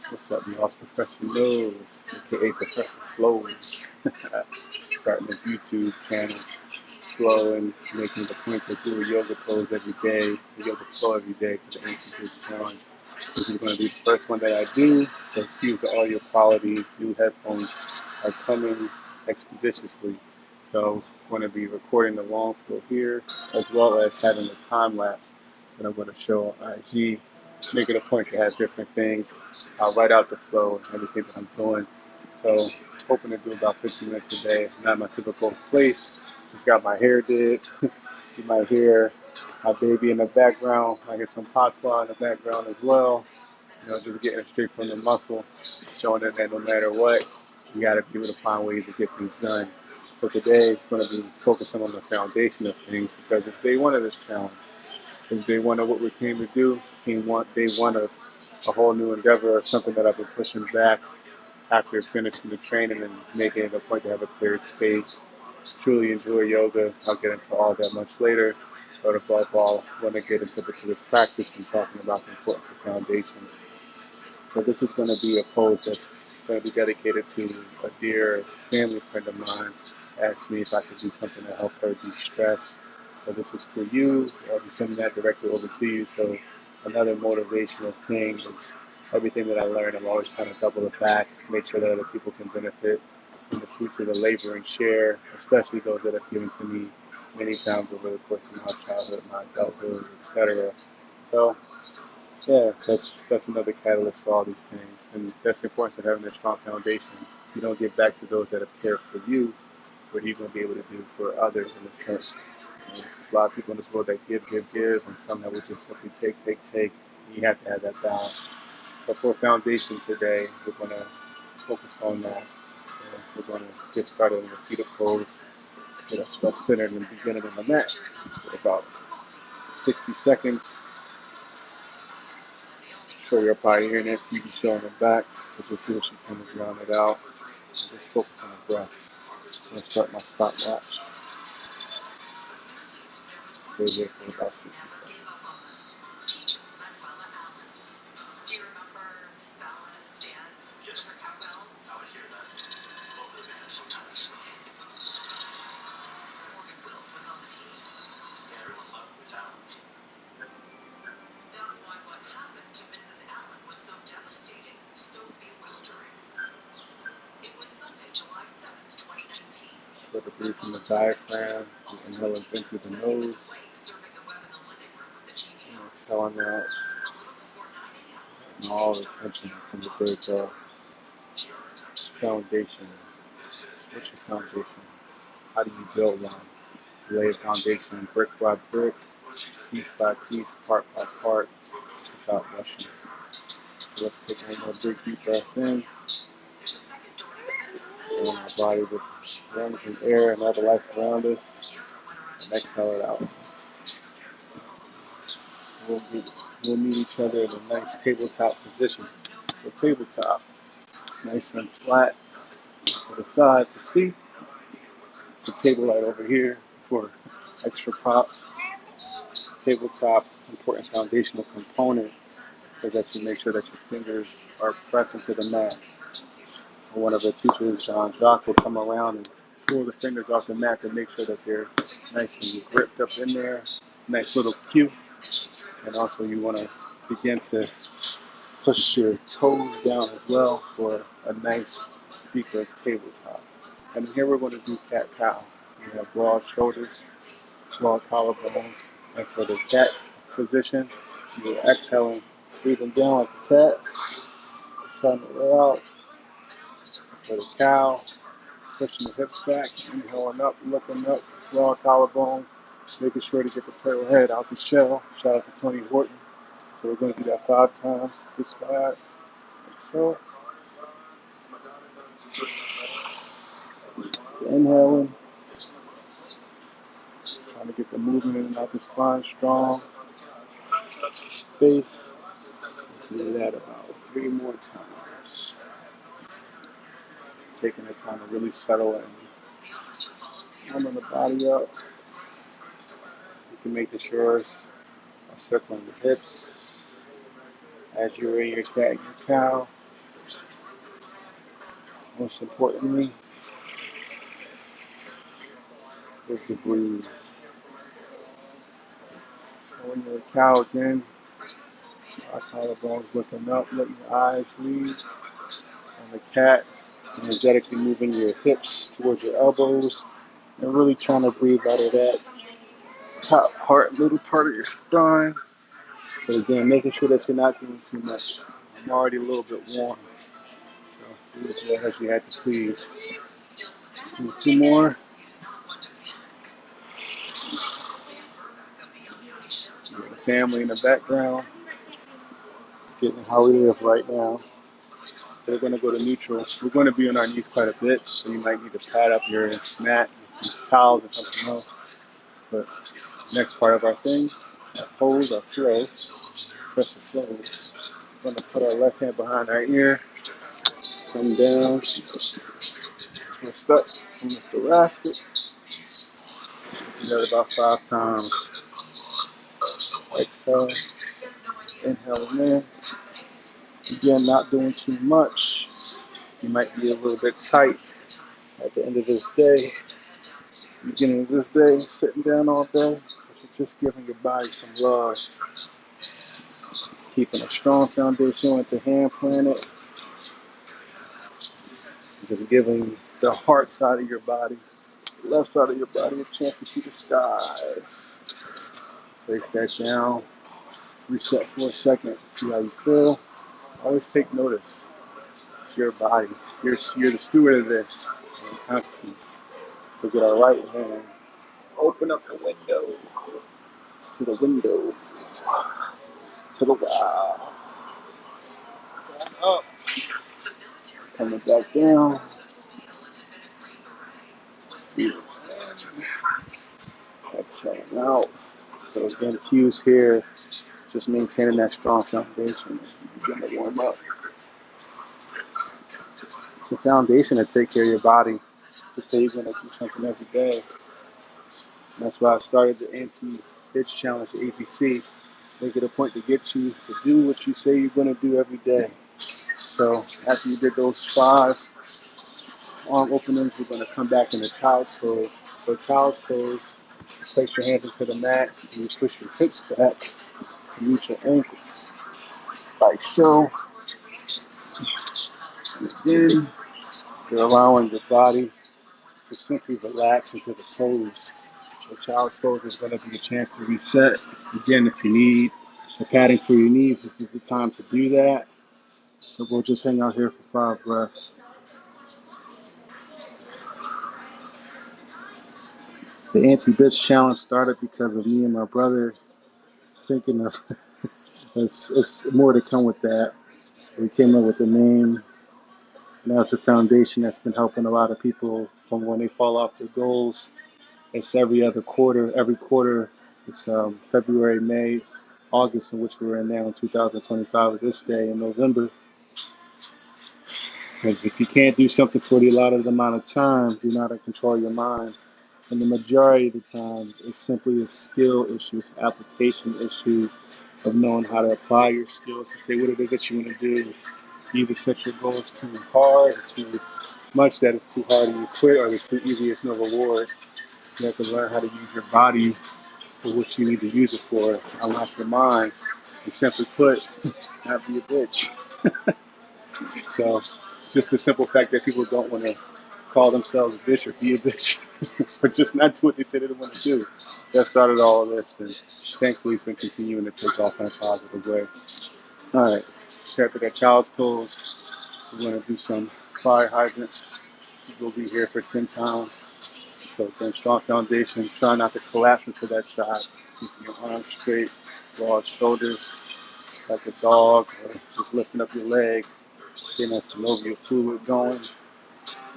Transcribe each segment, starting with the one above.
What's up, y'all? ProfessorFlows, aka ProfessorFlows. Starting this YouTube channel, flowing, making the point to do a yoga pose every day, a yoga flow every day for the Ancient Challenge. This is going to be the first one that I do, so excuse the audio quality. New headphones are coming expeditiously. So I'm going to be recording the long flow here, as well as having a time lapse that I'm going to show on IG, making a point to have different things. I'll write out the flow and everything that I'm doing. So hoping to do about 50 minutes a day. Not my typical place. Just got my hair did. You might hear my baby in the background. I get some patois in the background as well. You know, just getting straight from the muscle, showing that no matter what, you got to be able to find ways to get things done. So today, I'm going to be focusing on the foundation of things because it's day one of this challenge. It's day one of what we came to do. Day one of a whole new endeavor, something that I've been pushing back after finishing the training and making it a point to have a clear space. Truly enjoy yoga. I'll get into all that much later. But above all, I want to get into this practice and talking about the importance of foundations. So this is going to be a pose that's going to be dedicated to a dear family friend of mine. Asked me if I could do something to help her de-stress. So this is for you. I'll be sending that directly over to you. So another motivational thing is everything that I learned, I'm always trying to double it back, make sure that other people can benefit from the fruits of the labor and share, especially those that have given to me many times over the course of my childhood, my adulthood, etc. So yeah, that's another catalyst for all these things. And that's the importance of having a strong foundation. You don't give back to those that have cared for you, what are you going to be able to do for others in a sense? And there's a lot of people in this world that give, and some that will just simply take. And you have to have that balance. But for foundation today, we're going to focus on that. And we're going to get started in the fetal pose. Get ourselves centered and beginning on the mat for about 60 seconds. Sure, you're probably hearing that TV show in the back, but just do what you can to drown it out. And just focus on the breath. I'm going to start my stopwatch. Stay there for about 60 seconds. Let it breathe from the diaphragm, inhaling in through the nose, exhaling out, and all the tension from the very jaw. Foundation. What's your foundation? How do you build one? You lay a foundation brick by brick, piece by piece, part by part, without rushing. So let's take one more big deep breath in. And our body just runs in air and all the life around us. And exhale it out. We'll meet each other in a nice tabletop position. So tabletop, nice and flat to the side to see. The table light over here for extra props. Tabletop, important foundational component is that you make sure that your fingers are pressed into the mat. One of the teachers, John Jacques, will come around and pull the fingers off the mat to make sure that they're nice and gripped up in there. Nice little cue. And also you want to begin to push your toes down as well for a nice deeper tabletop. And here we're going to do cat-cow. We have broad shoulders, broad collarbones. And for the cat position, you're exhaling, breathing down like a cat, sending it out. For the cow, pushing the hips back, inhaling up, looking up, broad collarbones, making sure to get the turtle head out the shell. Shout out to Tony Horton. So we're going to do that 5 times. This side, like so. Inhaling, trying to get the movement in and out the spine strong. Space. Let's do that about 3 more times. Taking the time to really settle in. Warming the body up. You can make sure circling the hips as you're in your cat and your cow. Most importantly is to breathe. So when you're a cow again, our collarbones looking up, letting your eyes lead. On the cat, energetically moving your hips towards your elbows and really trying to breathe out of that top part, middle part of your spine. But again, making sure that you're not doing too much. I'm already a little bit warm, so do as you had to please. Do two more. The family in the background, getting how we live right now. So we're going to go to neutral. We're going to be on our knees quite a bit, so you might need to pad up your mat with some towels or something else. But next part of our thing, our pose, our flow, ProfessorFlows. We're going to put our left hand behind our ear, come down, twist up, come up the rasket. Do that about 5 times. Exhale, inhale in. Again, not doing too much. You might be a little bit tight at the end of this day. Beginning of this day, sitting down all day, but you're just giving your body some love. Keeping a strong foundation with the hand planted. Just giving the heart side of your body, the left side of your body, a chance to see the sky. Place that down. Reset for a second. See how you feel. Always take notice. It's your body. You're the steward of this. Look at our right hand. Open up the window. To the window. To the wow. Up. Coming back down. Exhaling out. So again, cues here. Just maintaining that strong foundation. Begin to warm up. It's a foundation to take care of your body. To say you're going to do something every day. And that's why I started the anti-bitch challenge, the ABC. Make it a point to get you to do what you say you're going to do every day. So after you did those 5 arm openings, we're going to come back into child's pose. So child's pose, place your hands into the mat, and you push your hips back to reach your ankles. Like so. Again, you're allowing your body to simply relax into the pose. So child's pose is going to be a chance to reset. Again, if you need a padding for your knees, this is the time to do that. So we'll just hang out here for 5 breaths. The anti-bitch challenge started because of me and my brother thinking of it's more to come with that. We came up with the name, and that's the foundation that's been helping a lot of people from when they fall off their goals. It's every quarter. It's February, May, August, in which we're in now in 2025 at this day in November. Because if you can't do something for the allotted amount of time, you're not in control of your mind. And the majority of the time, it's simply a skill issue, it's an application issue of knowing how to apply your skills to say what it is that you want to do. You either set your goals too hard or too much that it's too hard and you quit, or it's too easy, it's no reward. You have to learn how to use your body for what you need to use it for. Unlock your mind. And simply put, not be a bitch. So, just the simple fact that people don't want to call themselves a bitch or be a bitch, or just not do what they say they want to do. That started all of this, and thankfully it's been continuing to take off in a positive way. All right, after that child's pose, we're going to do some fire hydrants. We'll be here for 10 times. So again, strong foundation. Try not to collapse into that side. Keeping your arms straight, broad shoulders, like a dog, or just lifting up your leg, getting that synovial fluid going.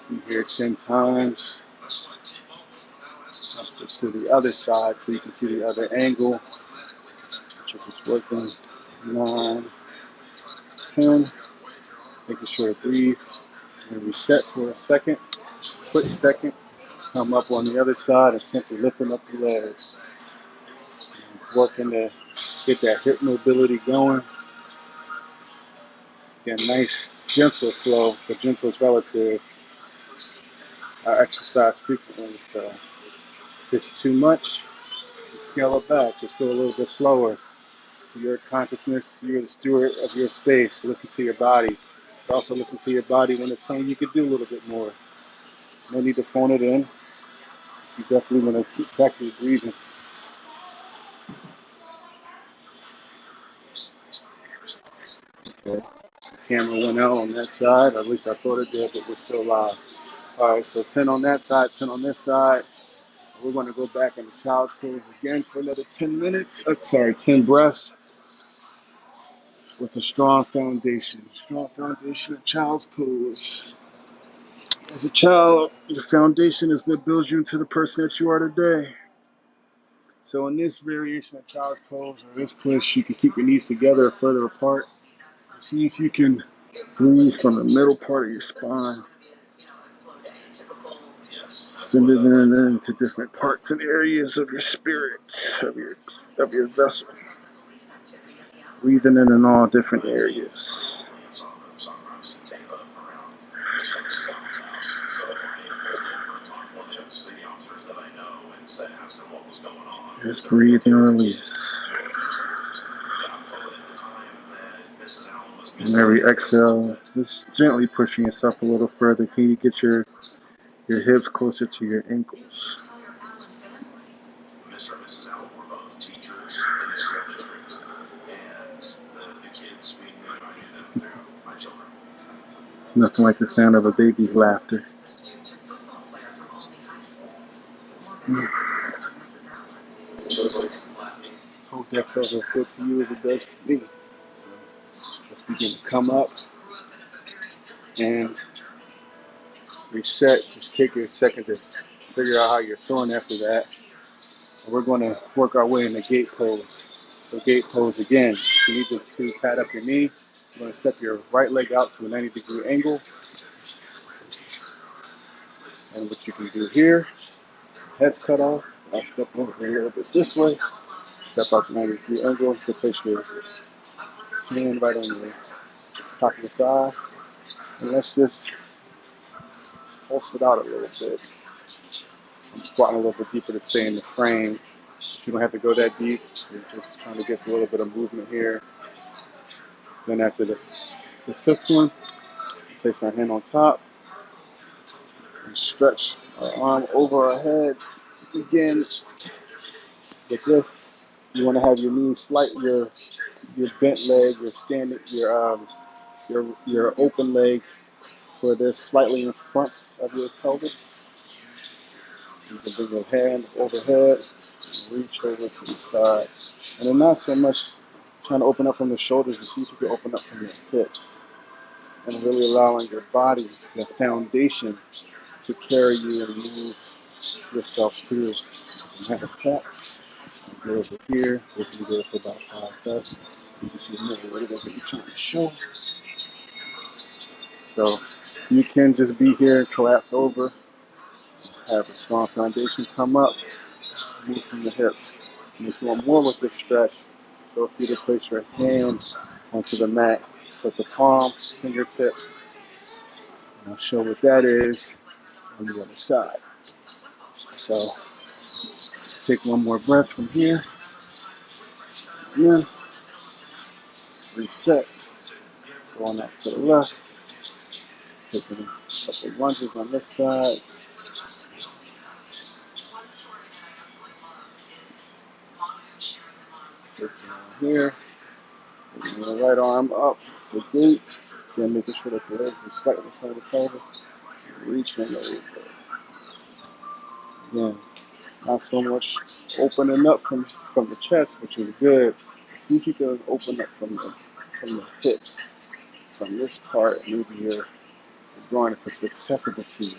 Be here 10 times. Let's go to the other side so you can see the other angle. Which is working. 9, 10. Making sure to breathe. And reset for a second. Quick second. Come up on the other side and simply lifting up the legs. And working to get that hip mobility going. Again, nice gentle flow, but gentle is relative. I exercise frequently, so if it's too much, scale it back. Just go a little bit slower. Your consciousness, you're the steward of your space. Listen to your body. But also listen to your body when it's telling you could do a little bit more. No need to phone it in. You definitely want to keep practicing breathing. Okay. Camera went out on that side. At least I thought it did, but we're still live. All right, so 10 on that side, 10 on this side. We're going to go back into child's pose again for another 10 minutes. 10 breaths with a strong foundation. Strong foundation of child's pose. As a child, your foundation is what builds you into the person that you are today. So in this variation of child's pose or this push, you can keep your knees together or further apart. See if you can breathe from the middle part of your spine. Send it in into different parts and areas of your spirit, of your vessel. Breathing in all different areas. Just breathe and release. And every exhale, just gently pushing yourself a little further. Can you get your hips closer to your ankles? Mr. and Mrs. Allen were both teachers in the school district, and the kids, we knew them through my children. It's nothing like the sound of a baby's laughter. Hope that feels as good to you as it does to me. So let's begin to come up and reset. Just take a second to figure out how you're feeling after that. And we're going to work our way into gate pose. So gate pose again. You need to pat up your knee. You're going to step your right leg out to a 90-degree angle. And what you can do here, head's cut off. I'll step over a little bit this way. Step out to 90-degree angle. So place your hand right on the top of the thigh. And let's just pulse it out a little bit. I'm squatting a little bit deeper to stay in the frame. You don't have to go that deep. You're just trying to get a little bit of movement here. Then after the fifth one, place our hand on top and stretch our arm over our head. Again, with this, you want to have your knees your bent leg, your open leg for this slightly in front of your pelvis. You can bring your hand overhead, reach over to the side. And then not so much trying to open up from the shoulders, but see if you can open up from your hips. And really allowing your body, the foundation, to carry you and move yourself through. Matter of fact, go over here. We can go for about 5 steps. You can see what it is that you're trying to show. So you can just be here and collapse over. Have a strong foundation, come up, move from the hips. And if you want more with this stretch, feel free to place your hands onto the mat. Put the palms, fingertips, and I'll show what that is on the other side. So take one more breath from here. Again, reset. Going out to the left. Taking a couple lunges on this side. This one here. Taking the right arm up, the gate. Then making sure that the legs are slightly in front of the pelvis. Reaching over. Again, not so much opening up from the chest, which is good. See if you can open up from the hips, from this part. Maybe you're drawing if it's accessible to you.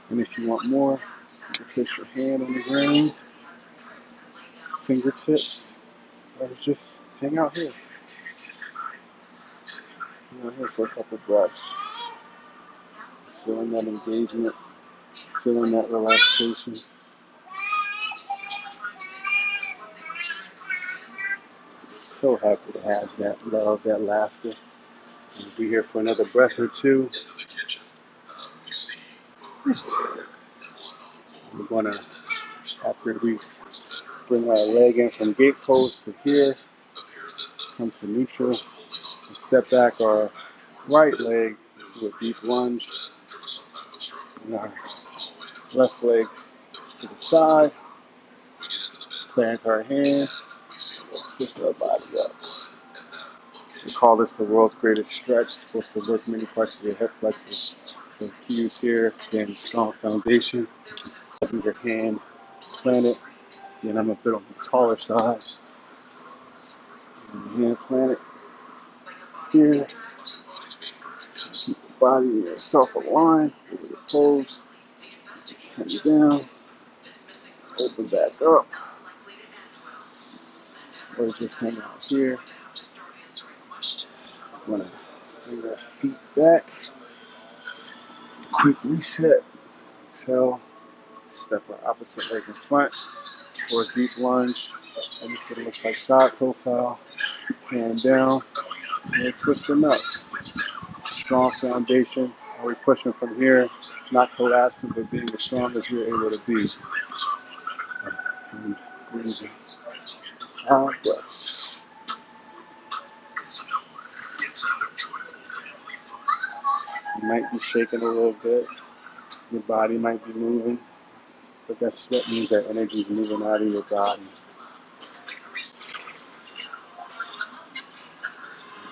And if you want more, you can place your hand on the ground, fingertips, or just hang out here. Hang out here for a couple breaths. Feeling that engagement, feeling that relaxation. So happy to have that love, that laughter. We'll be here for another breath or two. We're gonna, after we bring our leg in from gate post to here, come to neutral, and step back our right leg to a deep lunge, and our left leg to the side, plant our hand, twist our body up. We call this the world's greatest stretch. It's supposed to work many parts of your hip flexors. So cues here, again, strong foundation. Keep your hand planted. Again, I'm a bit on the taller side. Hand planted here. Keep the body and yourself aligned. Over the toes. Come down. Open back up. Or just hang out here. I'm going to bring our feet back. Quick reset. Exhale. Step our opposite leg in front for a deep lunge. Everything looks like side profile. Hand down. And twisting up. Strong foundation. Are we pushing from here? Not collapsing, but being as strong as we're able to be. And breathing. Breaths. You might be shaking a little bit. Your body might be moving. But that sweat means that energy is moving out of your body.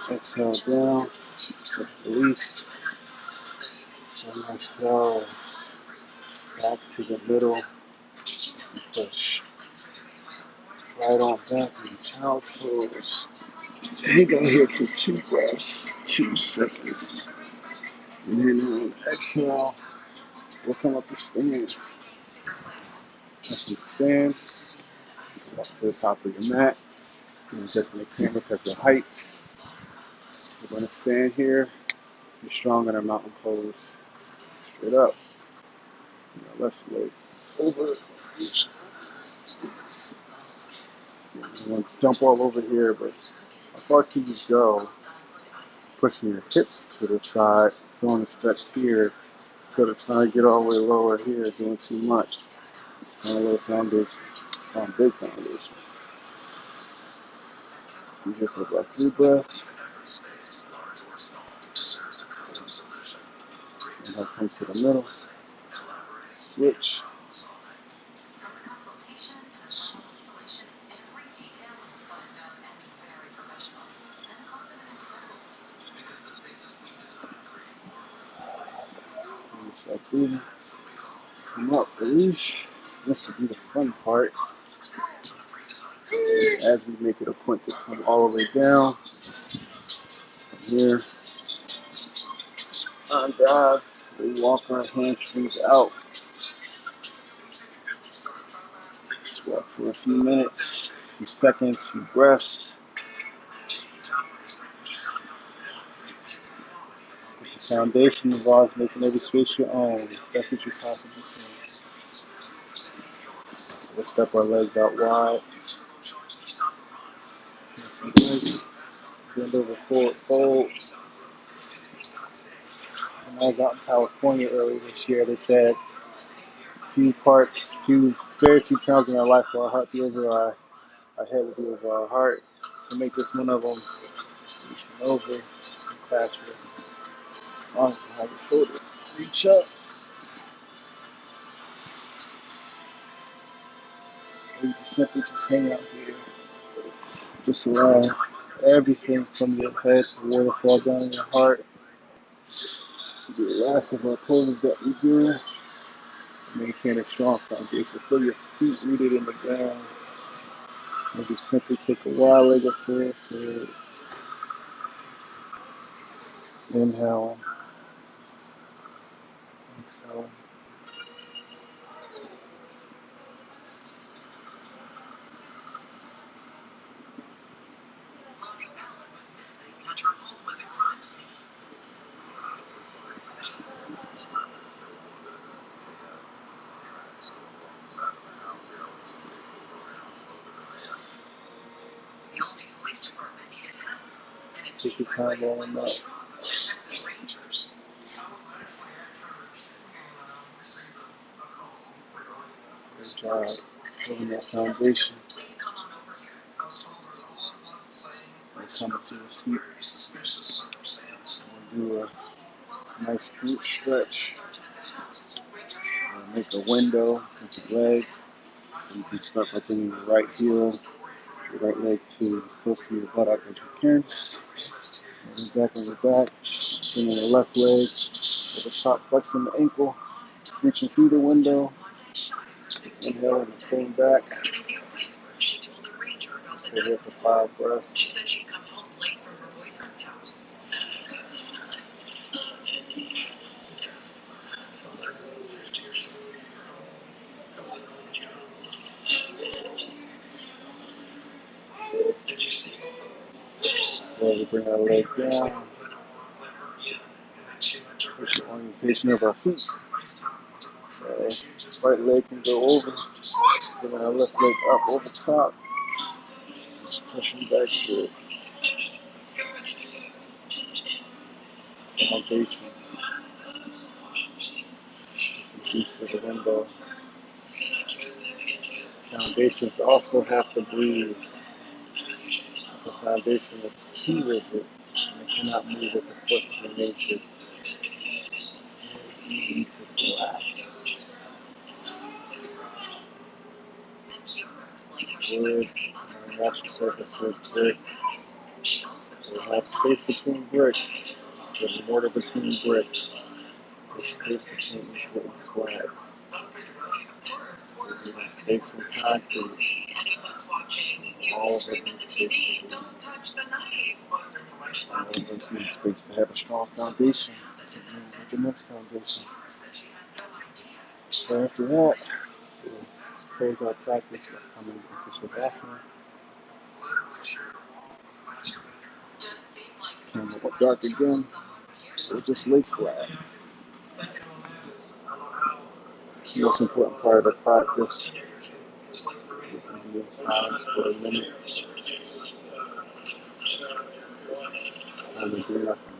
Exhale down. Release. And ourselves back to the middle. Push. Right on back in child's pose. Hang on here for 2 breaths, 2 seconds. And then exhale. We'll come up to stand. As you stand, up to the top of your mat. And just in the camera because of the height. We're going to stand here. Be strong in our mountain pose. Straight up. And our left leg over. You want to jump all over here, but how far can you go? Pushing your hips to the side, doing a stretch here, instead of trying to get all the way lower here, doing too much. On a little foundation, on big foundation. You just have about 3 breaths. And I'll come to the middle. Switch. Breathing. Come up, release. This will be the fun part. As we make it a point to come all the way down. From here. On dive. We walk our hamstrings out. Walk for a few minutes, a few seconds, a few breaths. The foundation involves making every space your own. That's what you possibly can. We'll step our legs out wide. Bend over forward fold. When I was out in California earlier this year, they said very few times in our life will our heart be over our head will be over our heart. So make this one of them. Reaching over and clasp your arms behind your shoulders. Reach up. Or you can simply just hang out here. Just allow everything from your head to waterfall down in your heart. This will be the last of our poses that we do. Maintain a strong foundation. Feel your feet rooted in the ground. And just simply take a wide leg up forward. Inhale. Exhale. Take your time rolling up. job building that foundation. We'll come to a seat. We'll do a nice glute stretch. We'll make a window with the leg. So you can start by bringing your right heel, your right leg to as close to your buttock as you can. Back on your back. Bringing the left leg with the top flexing the ankle. Reaching through the window. Inhale and pulling back. Stay here for 5 breaths. She said she'd come home late from her boyfriend's house. Slowly bring our leg down. Switch the orientation of our feet. So right leg can go over. Bring our left leg up over top. Just pushing back to foundation. Reach to the window. Foundations also have to breathe. The foundation is too rigid and it cannot move with the forces of nature. You need to relax. Wood, natural surface with brick. So have space between brick. There's mortar between brick. There's space between each wooden slab. There's space in concrete. All of it needs space. All of it needs space to have a strong foundation. With the next foundation. So after that, we'll close our practice by coming into Shavasana. Camera will dark again. We'll just lay flat. It's the most important part of the practice. We can be in silence for a minute. And do nothing.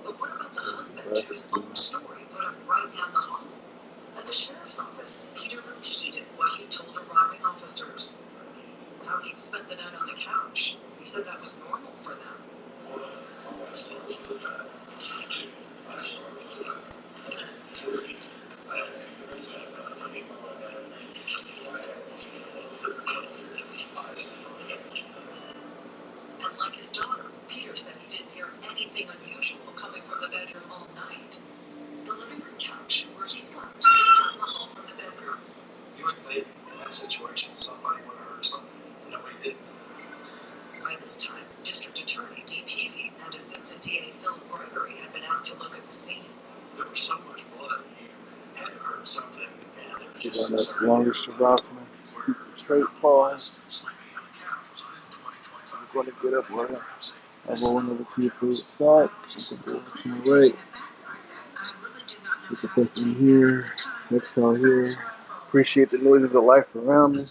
But what about the husband whose own story put him right down the hall? At the sheriff's office, Peter repeated what he told arriving officers. How he'd spent the night on the couch. He said that was normal for them. And like his daughter, Peter said he didn't hear anything unusual coming from the bedroom all night. The living room couch where he slept is down the hall from the bedroom. You would think in that situation somebody would have heard something. Nobody did. By this time, District Attorney D. Peavy and Assistant DA Phil Gregory had been out to look at the scene. There was so much blood. You had heard something. And it was Keep just on that longer Shavasana. Keep it straight pause. I'm going to get up right now. Elbow one over to your favorite side. Elbow over to my right. Take a breath in here. Exhale here. Appreciate the noises of life around me.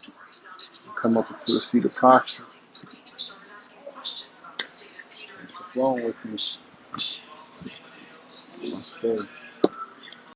Come up into a seated posture. Thanks for flowing with me. Namaste.